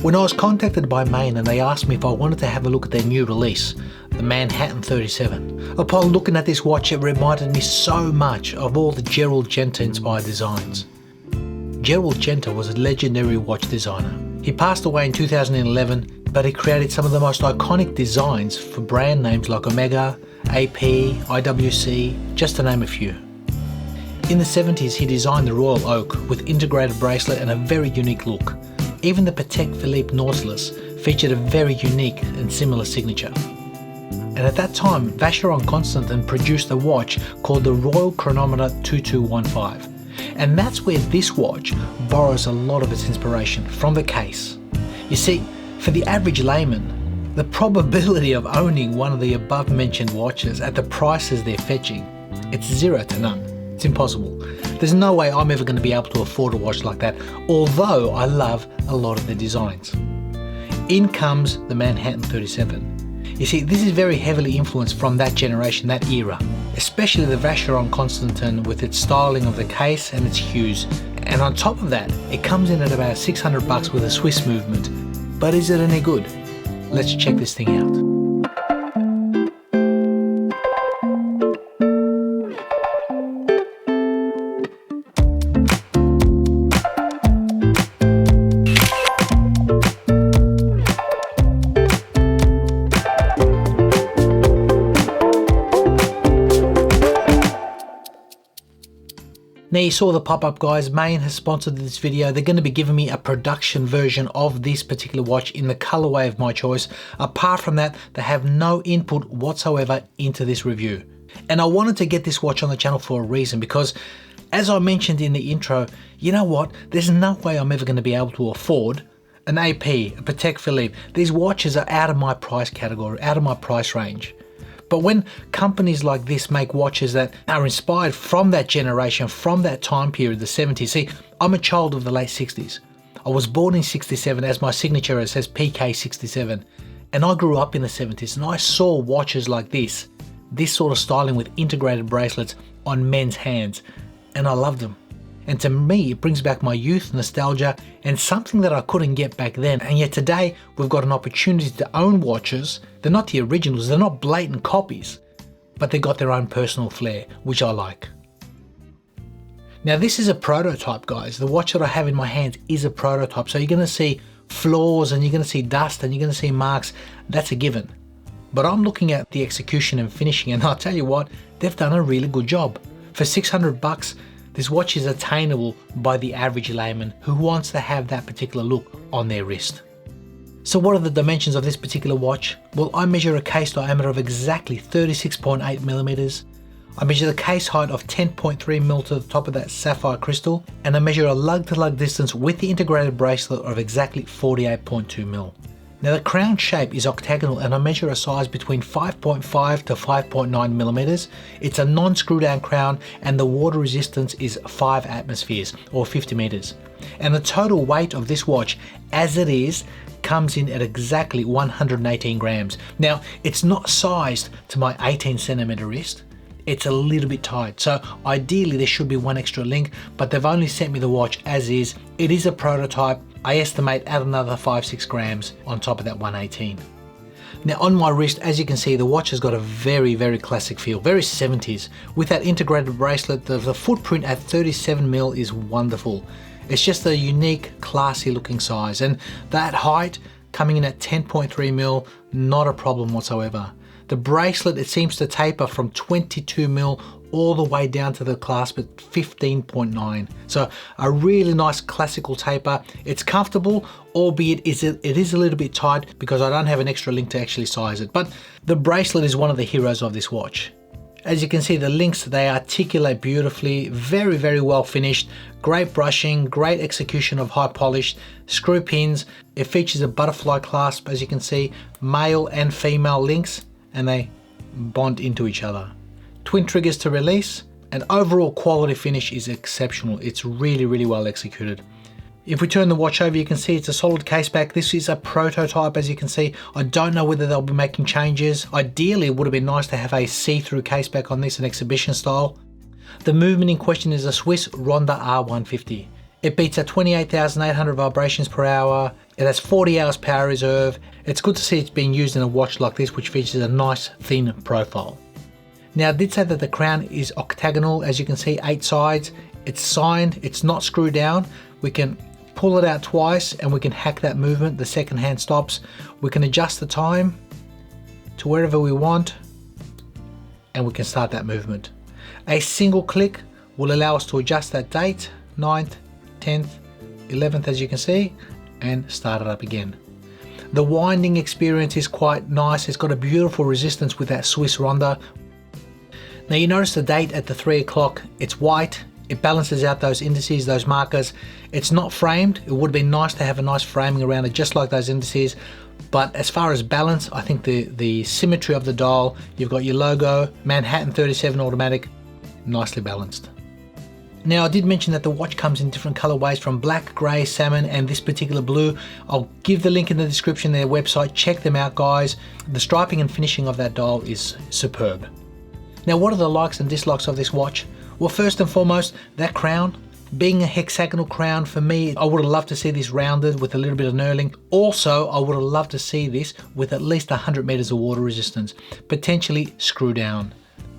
When I was contacted by Main and they asked me if I wanted to have a look at their new release, the Manhattan 37, upon looking at this watch it reminded me so much of all the Gerald Genta inspired designs. Gerald Genta was a legendary watch designer. He passed away in 2011, but he created some of the most iconic designs for brand names like Omega, AP, IWC, just to name a few. In the 70s he designed the Royal Oak with integrated bracelet and a very unique look. Even the Patek Philippe Nautilus featured a very unique and similar signature. And at that time, Vacheron Constantin produced a watch called the Royal Chronometer 2215. And that's where this watch borrows a lot of its inspiration, from the case. You see, for the average layman, the probability of owning one of the above mentioned watches at the prices they're fetching, it's 0 to none. It's impossible. There's no way I'm ever going to be able to afford a watch like that, although I love a lot of the designs. In comes the Manhattan 37. You see, this is very heavily influenced from that generation, that era, especially the Vacheron Constantin with its styling of the case and its hues. And on top of that, it comes in at about $600 with a Swiss movement. But is it any good? Let's check this thing out. Now you saw the pop-up guys, Main has sponsored this video. They're going to be giving me a production version of this particular watch in the colorway of my choice. Apart from that, they have no input whatsoever into this review. And I wanted to get this watch on the channel for a reason, because as I mentioned in the intro, you know what? There's no way I'm ever going to be able to afford an AP, a Patek Philippe. These watches are out of my price category, out of my price range. But when companies like this make watches that are inspired from that generation, from that time period, the 70s. See, I'm a child of the late 60s. I was born in 67, as my signature says PK67. And I grew up in the 70s and I saw watches like this sort of styling with integrated bracelets on men's hands. And I loved them. And to me, it brings back my youth, nostalgia, and something that I couldn't get back then. And yet today, we've got an opportunity to own watches. They're not the originals, they're not blatant copies, but they got their own personal flair, which I like. Now this is a prototype, guys. The watch that I have in my hands is a prototype. So you're gonna see flaws and you're gonna see dust and you're gonna see marks. That's a given. But I'm looking at the execution and finishing, and I'll tell you what, they've done a really good job. For $600, this watch is attainable by the average layman who wants to have that particular look on their wrist. So what are the dimensions of this particular watch? Well, I measure a case diameter of exactly 36.8 millimeters. I measure the case height of 10.3 mil to the top of that sapphire crystal, and I measure a lug-to-lug distance with the integrated bracelet of exactly 48.2 mil. Now the crown shape is octagonal and I measure a size between 5.5 to 5.9 millimeters. It's a non-screw down crown and the water resistance is 5 atmospheres or 50 meters. And the total weight of this watch as it is comes in at exactly 118 grams. Now it's not sized to my 18 centimeter wrist. It's a little bit tight, so ideally there should be one extra link, but they've only sent me the watch as is. It is a prototype. I estimate add another 5-6 grams on top of that 118. Now on my wrist, as you can see, the watch has got a very, very classic feel, very 70s. With that integrated bracelet, the footprint at 37 mil is wonderful. It's just a unique, classy looking size, and that height coming in at 10.3 mil, not a problem whatsoever. The bracelet, it seems to taper from 22 mil all the way down to the clasp at 15.9. So a really nice classical taper. It's comfortable, albeit it is a little bit tight because I don't have an extra link to actually size it. But the bracelet is one of the heroes of this watch. As you can see, the links, they articulate beautifully, very, very well finished, great brushing, great execution of high polished, screw pins. It features a butterfly clasp, as you can see, male and female links, and they bond into each other. Twin triggers to release, and overall quality finish is exceptional. It's really, really well executed. If we turn the watch over, you can see it's a solid case back. This is a prototype, as you can see. I don't know whether they'll be making changes. Ideally, it would have been nice to have a see-through case back on this, an exhibition style. The movement in question is a Swiss Ronda R150. It beats at 28,800 vibrations per hour. It has 40 hours power reserve. It's good to see it's being used in a watch like this, which features a nice thin profile. Now, I did say that the crown is octagonal. As you can see, 8 sides. It's signed, it's not screwed down. We can pull it out twice and we can hack that movement. The second hand stops. We can adjust the time to wherever we want and we can start that movement. A single click will allow us to adjust that date, 9th, 10th, 11th, as you can see, and start it up again. The winding experience is quite nice. It's got a beautiful resistance with that Swiss Ronda. Now you notice the date at the 3 o'clock, it's white. It balances out those indices, those markers. It's not framed. It would have been nice to have a nice framing around it, just like those indices. But as far as balance, I think the symmetry of the dial, you've got your logo, Manhattan 37 automatic, nicely balanced. Now, I did mention that the watch comes in different colorways from black, gray, salmon, and this particular blue. I'll give the link in the description, their website. Check them out, guys. The striping and finishing of that dial is superb. Now, what are the likes and dislikes of this watch? Well, first and foremost, that crown. Being a hexagonal crown, for me, I would have loved to see this rounded with a little bit of knurling. Also, I would have loved to see this with at least 100 meters of water resistance, potentially screw down.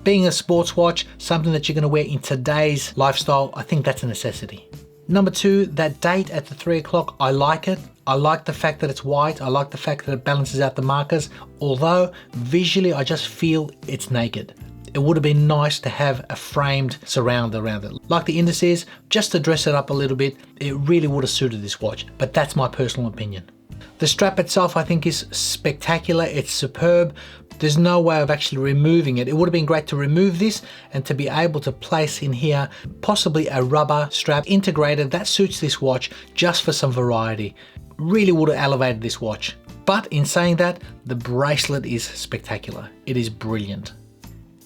Being a sports watch, something that you're going to wear in today's lifestyle, I think that's a necessity. Number 2, that date at the 3 o'clock, I like it. I like the fact that it's white. I like the fact that it balances out the markers, although visually I just feel it's naked. It would have been nice to have a framed surround around it. Like the indices, just to dress it up a little bit, it really would have suited this watch, but that's my personal opinion. The strap itself I think is spectacular, it's superb. There's no way of actually removing it. It would have been great to remove this and to be able to place in here possibly a rubber strap integrated that suits this watch just for some variety. Really would have elevated this watch. But in saying that, the bracelet is spectacular. It is brilliant.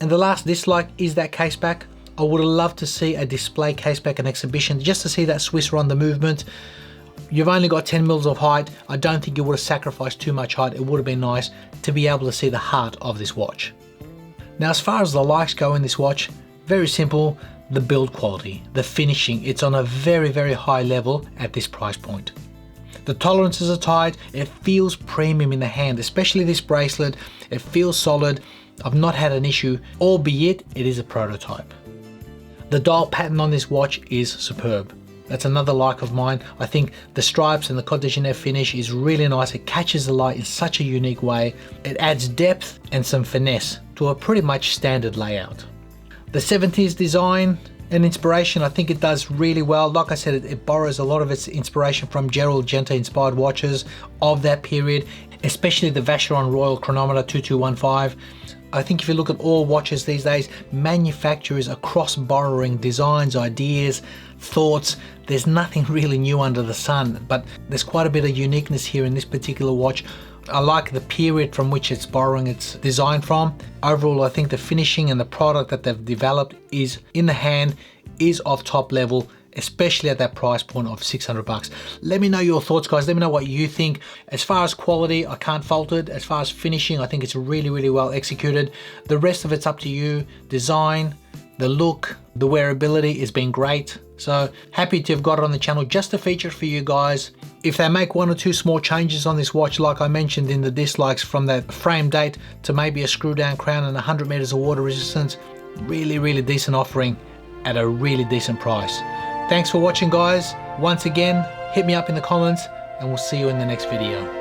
And the last dislike is that case back. I would have loved to see a display case back, an exhibition, just to see that Swiss Ronda movement. You've only got 10 mils of height. I don't think you would have sacrificed too much height. It would have been nice to be able to see the heart of this watch. Now, as far as the likes go in this watch, very simple. The build quality, the finishing, it's on a very, very high level at this price point. The tolerances are tight. It feels premium in the hand, especially this bracelet. It feels solid. I've not had an issue, albeit it is a prototype. The dial pattern on this watch is superb. That's another like of mine. I think the stripes and the Côte de Genève finish is really nice. It catches the light in such a unique way. It adds depth and some finesse to a pretty much standard layout. The 70s design and inspiration, I think it does really well. Like I said, it borrows a lot of its inspiration from Gerald Genta inspired watches of that period, especially the Vacheron Royal Chronometer 2215. I think if you look at all watches these days, manufacturers are cross-borrowing designs, ideas, thoughts. There's nothing really new under the sun, but there's quite a bit of uniqueness here in this particular watch. I like the period from which it's borrowing its design from. Overall, I think the finishing and the product that they've developed is in the hand, is of top level, especially at that price point of 600 bucks. Let me know your thoughts, guys. Let me know what you think. As far as quality, I can't fault it. As far as finishing, I think it's really, really well executed. The rest of it's up to you. Design, the look, the wearability has been great. So happy to have got it on the channel just to feature it for you guys. If they make 1 or 2 small changes on this watch, like I mentioned in the dislikes, from that frame date to maybe a screw down crown and 100 meters of water resistance, really, really decent offering at a really decent price. Thanks for watching, guys. Once again, hit me up in the comments and we'll see you in the next video.